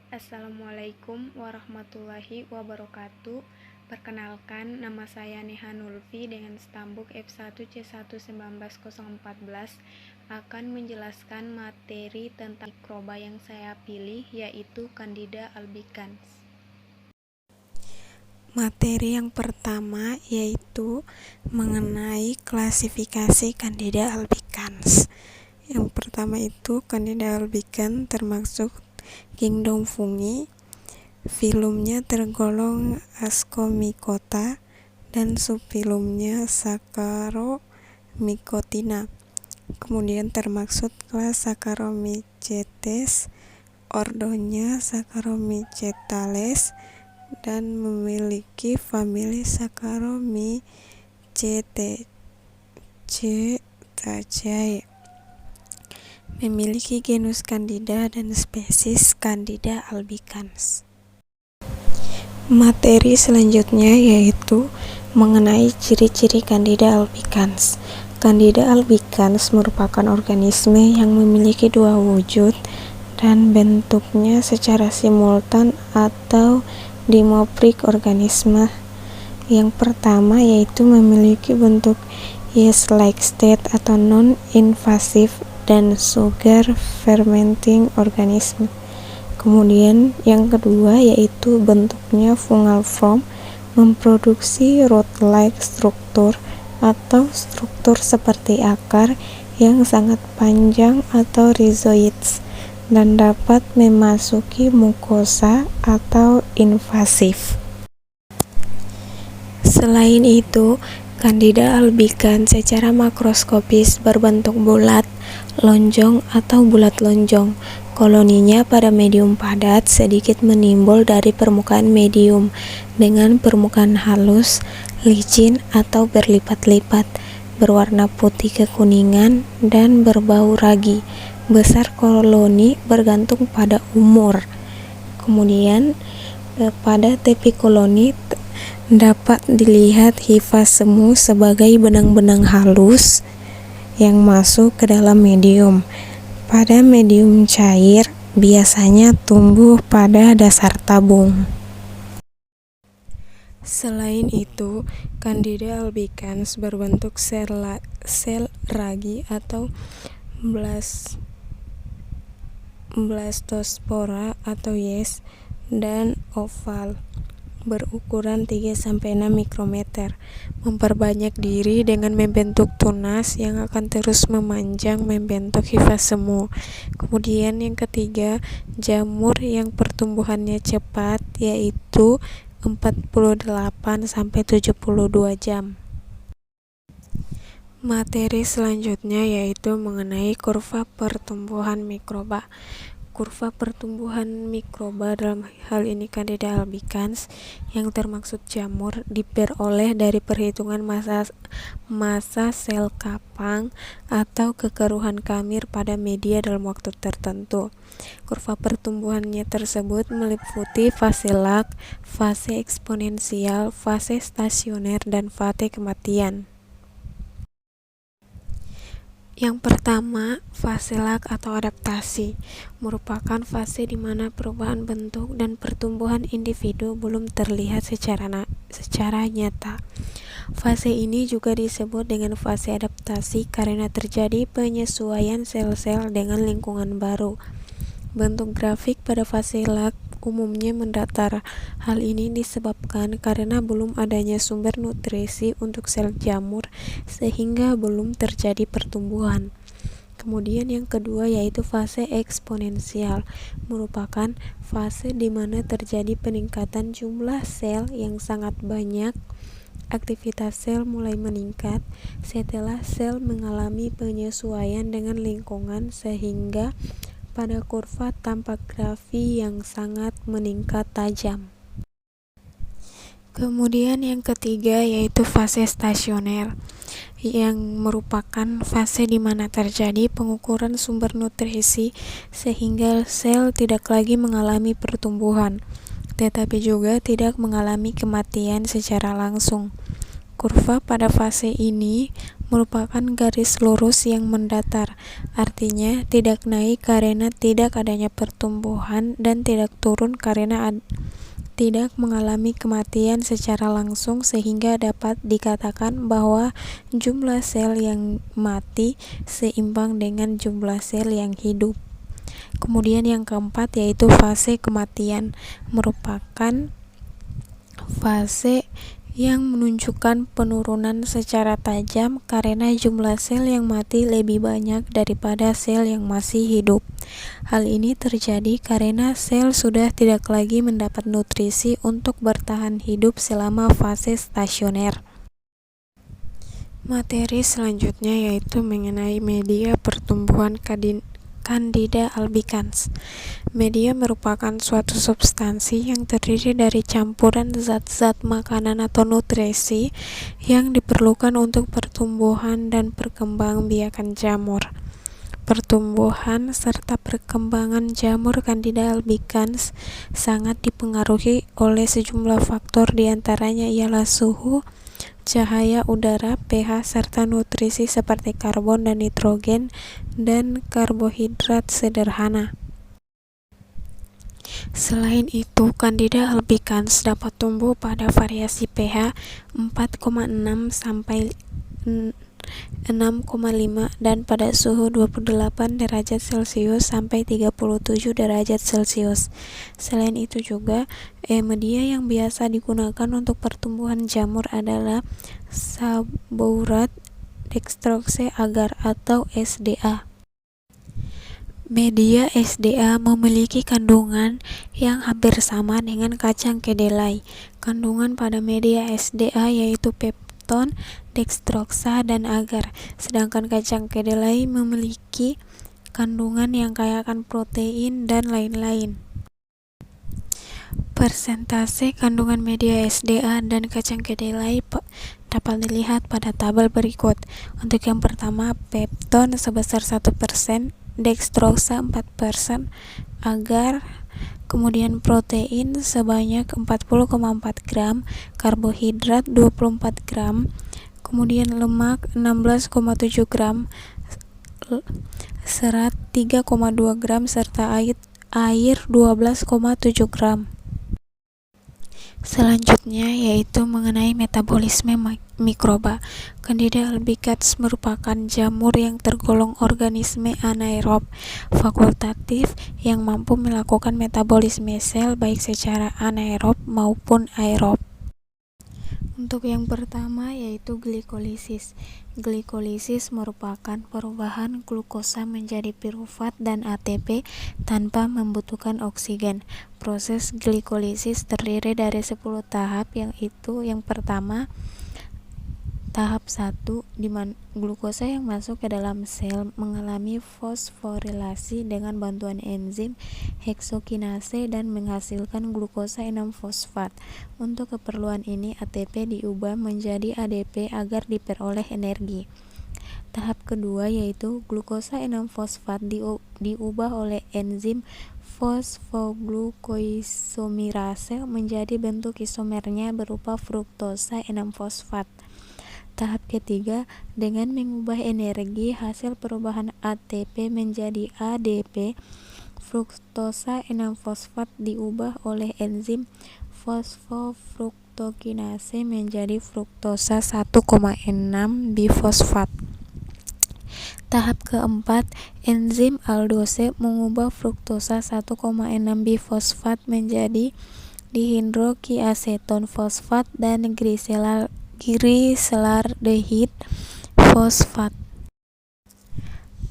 Assalamualaikum warahmatullahi wabarakatuh. Perkenalkan, nama saya Neha Nulfi dengan stambuk F1C11914 akan menjelaskan materi tentang mikroba yang saya pilih, yaitu Candida albicans. Materi yang pertama yaitu mengenai klasifikasi Candida albicans. Yang pertama itu Candida albicans termasuk kingdom fungi. Filumnya tergolong Ascomycota dan subfilumnya Saccharomycotina. Kemudian termasuk kelas Saccharomycetes, ordonya Saccharomycetales, dan memiliki famili Saccharomycetaceae. Memiliki genus Candida dan spesies Candida albicans. Materi selanjutnya yaitu mengenai ciri-ciri Candida albicans. Candida albicans merupakan organisme yang memiliki dua wujud dan bentuknya secara simultan atau dimorfik organisme. Yang pertama yaitu memiliki bentuk yeast-like state atau non-invasive dan sugar fermenting organisme. Kemudian yang kedua yaitu bentuknya fungal form, memproduksi root-like struktur atau struktur seperti akar yang sangat panjang atau rhizoids dan dapat memasuki mukosa atau invasif. Selain itu, Candida albicans secara makroskopis berbentuk bulat, lonjong atau bulat lonjong. Koloninya pada medium padat sedikit menimbul dari permukaan medium dengan permukaan halus, licin atau berlipat-lipat, berwarna putih kekuningan dan berbau ragi. Besar koloni bergantung pada umur. Kemudian pada tepi koloni dapat dilihat hifa semu sebagai benang-benang halus yang masuk ke dalam medium. Pada medium cair biasanya tumbuh pada dasar tabung. Selain itu, Candida albicans berbentuk sel ragi atau blastospora atau yeast dan oval, berukuran 3-6 mikrometer, memperbanyak diri dengan membentuk tunas yang akan terus memanjang membentuk hifa semu. Kemudian yang ketiga, jamur yang pertumbuhannya cepat, yaitu 48-72 jam. Materi selanjutnya yaitu mengenai kurva pertumbuhan mikroba. Kurva pertumbuhan mikroba dalam hal ini Candida albicans yang termaksud jamur diperoleh dari perhitungan massa sel kapang atau kekeruhan kamir pada media dalam waktu tertentu. Kurva pertumbuhannya tersebut meliputi fase lag, fase eksponensial, fase stasioner, dan fase kematian. Yang pertama, fase lag atau adaptasi merupakan fase di mana perubahan bentuk dan pertumbuhan individu belum terlihat secara nyata. Fase ini juga disebut dengan fase adaptasi karena terjadi penyesuaian sel-sel dengan lingkungan baru. Bentuk grafik pada fase lag umumnya mendatar. Hal ini disebabkan karena belum adanya sumber nutrisi untuk sel jamur sehingga belum terjadi pertumbuhan. Kemudian yang kedua yaitu fase eksponensial, merupakan fase di mana terjadi peningkatan jumlah sel yang sangat banyak. Aktivitas sel mulai meningkat setelah sel mengalami penyesuaian dengan lingkungan sehingga pada kurva tampak grafi yang sangat meningkat tajam. Kemudian yang ketiga yaitu fase stasioner, yang merupakan fase di mana terjadi pengukuran sumber nutrisi sehingga sel tidak lagi mengalami pertumbuhan, tetapi juga tidak mengalami kematian secara langsung. Kurva pada fase ini merupakan garis lurus yang mendatar, artinya tidak naik karena tidak adanya pertumbuhan dan tidak turun karena tidak mengalami kematian secara langsung, sehingga dapat dikatakan bahwa jumlah sel yang mati seimbang dengan jumlah sel yang hidup. Kemudian yang keempat yaitu fase kematian, merupakan fase yang menunjukkan penurunan secara tajam karena jumlah sel yang mati lebih banyak daripada sel yang masih hidup. Hal ini terjadi karena sel sudah tidak lagi mendapat nutrisi untuk bertahan hidup selama fase stasioner. Materi selanjutnya yaitu mengenai media pertumbuhan Candida albicans. Media merupakan suatu substansi yang terdiri dari campuran zat-zat makanan atau nutrisi yang diperlukan untuk pertumbuhan dan perkembangbiakan jamur. Pertumbuhan serta perkembangan jamur Candida albicans sangat dipengaruhi oleh sejumlah faktor, diantaranya ialah suhu, cahaya udara, pH, serta nutrisi seperti karbon dan nitrogen dan karbohidrat sederhana. Selain itu, Candida albicans dapat tumbuh pada variasi pH 4,6 sampai 6,5 dan pada suhu 28 derajat Celcius sampai 37 derajat Celcius. Selain itu juga, media yang biasa digunakan untuk pertumbuhan jamur adalah sabourat dextrose agar atau SDA. Media SDA memiliki kandungan yang hampir sama dengan kacang kedelai. Kandungan pada media SDA yaitu pepton, dextrosa, dan agar, sedangkan kacang kedelai memiliki kandungan yang kaya akan protein dan lain-lain. Persentase kandungan media SDA dan kacang kedelai dapat dilihat pada tabel berikut. Untuk yang pertama, pepton sebesar 1%, dextrosa 4%, agar, kemudian protein sebanyak 40,4 gram, karbohidrat 24 gram, kemudian lemak 16,7 gram, serat 3,2 gram, serta air 12,7 gram. Selanjutnya yaitu mengenai metabolisme mikroba. Candida albicans merupakan jamur yang tergolong organisme anaerob fakultatif yang mampu melakukan metabolisme sel baik secara anaerob maupun aerob. Untuk yang pertama yaitu glikolisis. Glikolisis merupakan perubahan glukosa menjadi pirufat dan ATP tanpa membutuhkan oksigen. Proses glikolisis terdiri dari 10 tahap, yang pertama tahap 1, di mana glukosa yang masuk ke dalam sel mengalami fosforilasi dengan bantuan enzim heksokinase dan menghasilkan glukosa 6-fosfat. Untuk keperluan ini ATP diubah menjadi ADP agar diperoleh energi. Tahap kedua yaitu glukosa 6-fosfat diubah oleh enzim fosfoglukoisomirase menjadi bentuk isomernya berupa fruktosa 6-fosfat. Tahap ketiga, dengan mengubah energi hasil perubahan ATP menjadi ADP, fruktosa 6-fosfat diubah oleh enzim fosfofruktokinase menjadi fruktosa 1,6-bifosfat. Tahap keempat, enzim aldose mengubah fruktosa 1,6-bifosfat menjadi dihidrokiaseton fosfat dan gliseraldehid fosfat.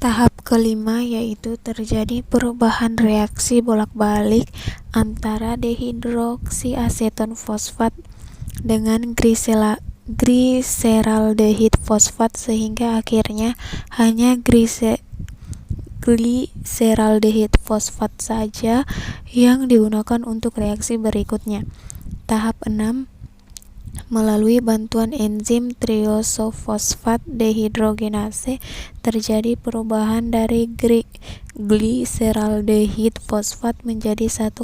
Tahap kelima yaitu terjadi perubahan reaksi bolak-balik antara dehidroksiaseton fosfat dengan gliseraldehid fosfat sehingga akhirnya hanya gliseraldehid fosfat saja yang digunakan untuk reaksi berikutnya. Tahap 6, melalui bantuan enzim triosofosfat dehidrogenase terjadi perubahan dari gliseraldehid fosfat menjadi 1,3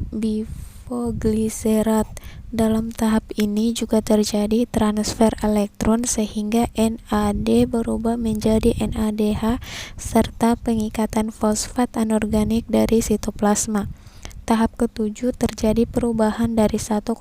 bifosfat fosfogliserat. Dalam tahap ini juga terjadi transfer elektron sehingga NAD berubah menjadi NADH serta pengikatan fosfat anorganik dari sitoplasma. Tahap ketujuh terjadi perubahan dari 1,3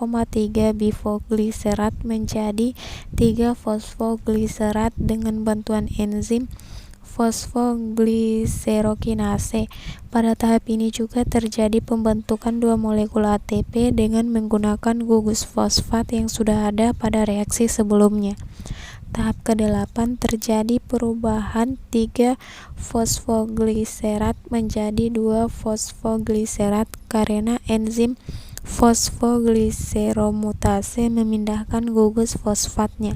bifosfogliserat menjadi 3 fosfogliserat dengan bantuan enzim fosfogliserokinase. Pada tahap ini juga terjadi pembentukan 2 molekul ATP dengan menggunakan gugus fosfat yang sudah ada pada reaksi sebelumnya. Tahap ke-8 terjadi perubahan 3 fosfogliserat menjadi 2 fosfogliserat karena enzim fosfogliseromutase memindahkan gugus fosfatnya.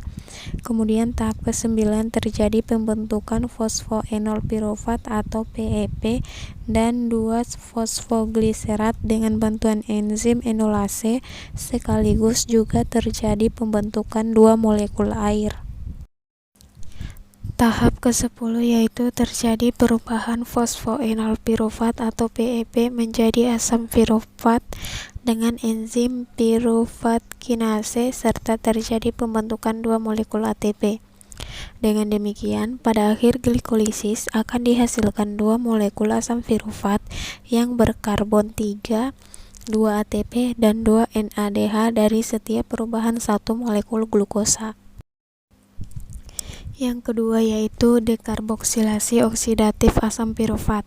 Kemudian tahap ke-9 terjadi pembentukan fosfoenol pirufat atau PEP dan 2 fosfogliserat dengan bantuan enzim enolase, sekaligus juga terjadi pembentukan 2 molekul air. Tahap ke-10 yaitu terjadi perubahan fosfoenol pirufat atau PEP menjadi asam pirufat dengan enzim pirufat kinase serta terjadi pembentukan 2 molekul ATP. Dengan demikian, pada akhir glikolisis akan dihasilkan 2 molekul asam pirufat yang berkarbon 3, 2 ATP dan 2 NADH dari setiap perubahan 1 molekul glukosa. Yang kedua yaitu dekarboksilasi oksidatif asam pirufat,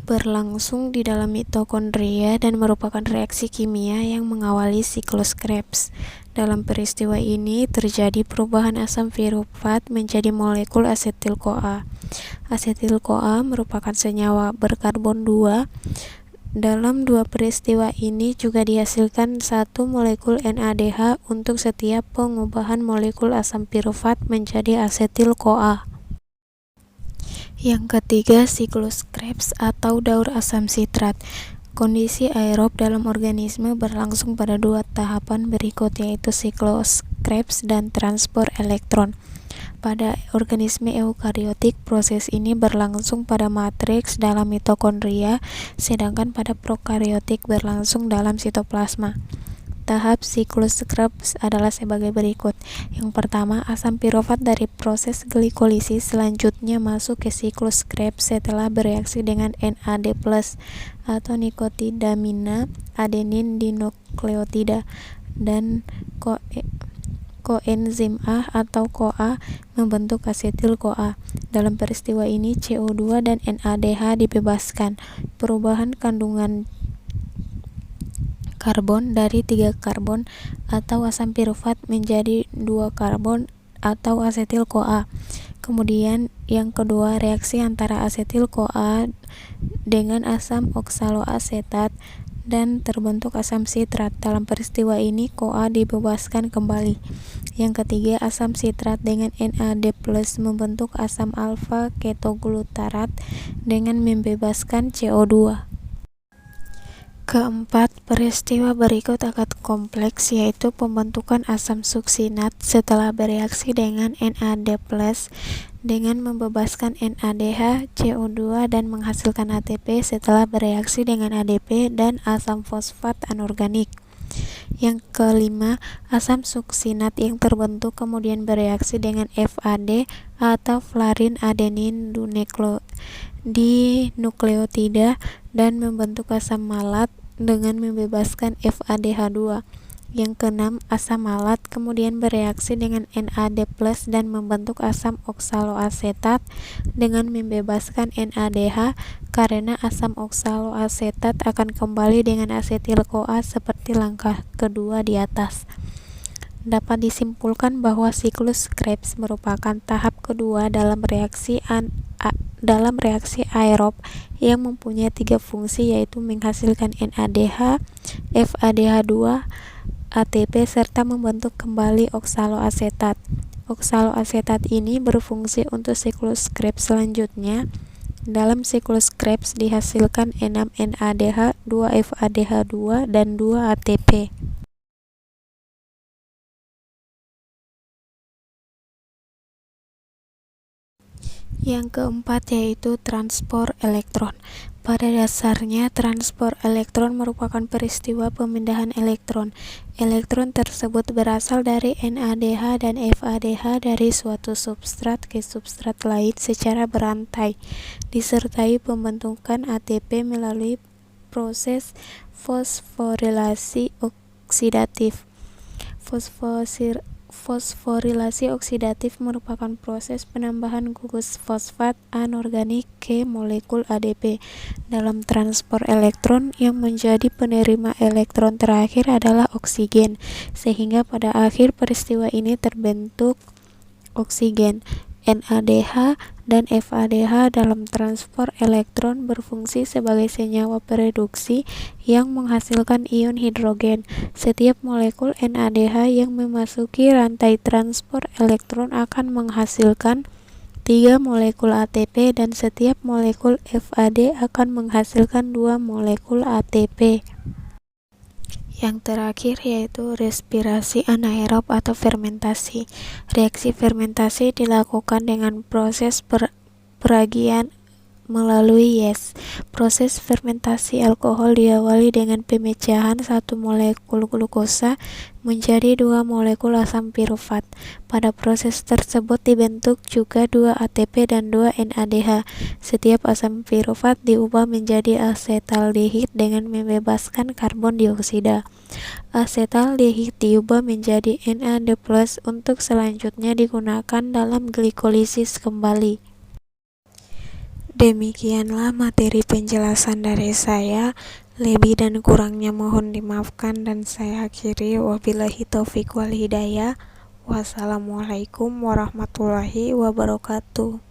berlangsung di dalam mitokondria dan merupakan reaksi kimia yang mengawali siklus Krebs. Dalam peristiwa ini terjadi perubahan asam pirufat menjadi molekul asetil-CoA. Asetil-CoA merupakan senyawa berkarbon 2. Dalam 2 peristiwa ini juga dihasilkan 1 molekul NADH untuk setiap pengubahan molekul asam pirufat menjadi asetil-CoA. Yang ketiga, siklus Krebs atau daur asam sitrat. Kondisi aerob dalam organisme berlangsung pada 2 tahapan berikut, yaitu siklus Krebs dan transport elektron. Pada organisme eukariotik, proses ini berlangsung pada matriks dalam mitokondria, sedangkan pada prokariotik berlangsung dalam sitoplasma. Tahap siklus Krebs adalah sebagai berikut. Yang pertama, asam pirufat dari proses glikolisis selanjutnya masuk ke siklus Krebs setelah bereaksi dengan NAD+ atau nikotidamina adenin dinukleotida dan koenzim A atau CoA membentuk asetil-CoA. Dalam peristiwa ini CO2 dan NADH dibebaskan. Perubahan kandungan karbon dari 3 karbon atau asam pirufat menjadi 2 karbon atau asetil-CoA. Kemudian yang kedua, reaksi antara asetil-CoA dengan asam oksaloasetat dan terbentuk asam sitrat. Dalam peristiwa ini CoA dibebaskan kembali. Yang ketiga, asam sitrat dengan NAD+ membentuk asam alfa ketoglutarat dengan membebaskan CO2. Keempat, peristiwa berikut akan kompleks, yaitu pembentukan asam suksinat setelah bereaksi dengan NAD+ dengan membebaskan NADH, CO2 dan menghasilkan ATP setelah bereaksi dengan ADP dan asam fosfat anorganik. Yang kelima, asam suksinat yang terbentuk kemudian bereaksi dengan FAD atau flarin adenin dinukleotida dan membentuk asam malat dengan membebaskan FADH2. Yang keenam, asam malat kemudian bereaksi dengan NAD+ dan membentuk asam oksaloasetat dengan membebaskan NADH karena asam oksaloasetat akan kembali dengan asetil-CoA seperti langkah kedua di atas. Dapat disimpulkan bahwa siklus Krebs merupakan tahap kedua dalam reaksi aerob yang mempunyai 3 fungsi, yaitu menghasilkan NADH, FADH2, ATP serta membentuk kembali oksaloasetat. Oksaloasetat ini berfungsi untuk siklus Krebs selanjutnya. Dalam siklus Krebs dihasilkan 6 NADH, 2 FADH2 dan 2 ATP. Yang keempat yaitu transport elektron. Pada dasarnya, transport elektron merupakan peristiwa pemindahan elektron. Elektron tersebut berasal dari NADH dan FADH dari suatu substrat ke substrat lain secara berantai, disertai pembentukan ATP melalui proses fosforilasi oksidatif. Fosforilasi oksidatif merupakan proses penambahan gugus fosfat anorganik ke molekul ADP dalam transport elektron, yang menjadi penerima elektron terakhir adalah oksigen, sehingga pada akhir peristiwa ini terbentuk oksigen. NADH dan FADH dalam transport elektron berfungsi sebagai senyawa pereduksi yang menghasilkan ion hidrogen. Setiap molekul NADH yang memasuki rantai transport elektron akan menghasilkan 3 molekul ATP dan setiap molekul FAD akan menghasilkan 2 molekul ATP. Yang terakhir yaitu respirasi anaerob atau fermentasi. Reaksi fermentasi dilakukan dengan proses peragian melalui yeast. Proses fermentasi alkohol diawali dengan pemecahan 1 molekul glukosa menjadi 2 molekul asam pirufat. Pada proses tersebut dibentuk juga 2 ATP dan 2 NADH. Setiap asam pirufat diubah menjadi asetaldehid dengan membebaskan karbon dioksida. Asetaldehid diubah menjadi NAD+ untuk selanjutnya digunakan dalam glikolisis kembali. Demikianlah materi penjelasan dari saya. Lebih dan kurangnya mohon dimaafkan dan saya akhiri. Wabillahi taufiq wal hidayah. Wassalamualaikum warahmatullahi wabarakatuh.